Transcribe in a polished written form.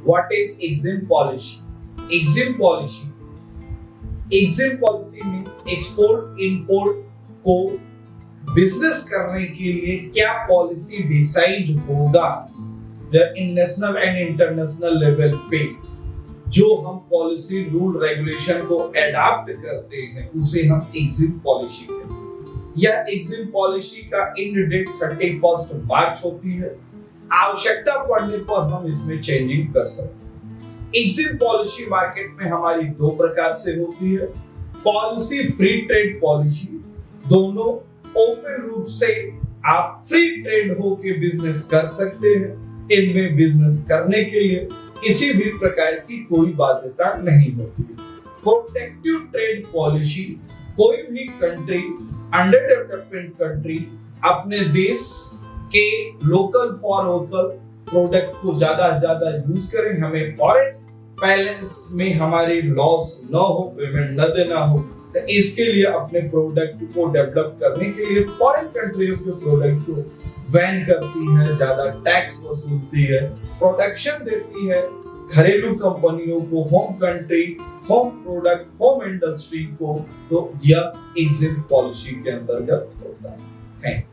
What is Exim policy? Exim policy. Exim policy means export import को business करने के लिए क्या पॉलिसी डिसाइड होगा इन नेशनल एंड इंटरनेशनल लेवल पे, जो हम पॉलिसी रूल रेगुलेशन को अडॉप्ट करते हैं उसे हम एग्जिम पॉलिसी कहते हैं। यह एग्जिम पॉलिसी का एंड डेट 31 मार्च होती है। आवश्यकता पड़ने पर हम इसमें चेंजिंग कर सकते हैं। एग्जिम पॉलिसी मार्केट में हमारी दो प्रकार से होती है। पॉलिसी फ्री ट्रेड पॉलिसी, दोनों ओपन रूप से आप फ्री ट्रेड होके बिजनेस कर सकते हैं। इनमें बिजनेस करने के लिए किसी भी प्रकार की कोई बाध्यता नहीं होती है। प्रोटेक्टिव ट्रेड पॉलिसी, कोई भी कंट्री, अंडर डेवलपमेंट कंट्री अपने देश के लोकल फॉर वोकल प्रोडक्ट को ज्यादा से ज्यादा यूज करें, हमें फॉरेन बैलेंस में हमारी लॉस न हो, पेमेंट न देना हो, तो इसके लिए अपने प्रोडक्ट को डेवलप करने के लिए फॉरेन कंट्रियों के प्रोडक्ट को बैन करती है, ज्यादा टैक्स वसूलती है, प्रोटेक्शन देती है घरेलू कंपनियों को, home country, home product, home industry को, तो यह एग्जिम पॉलिसी के अंतर्गत होता है।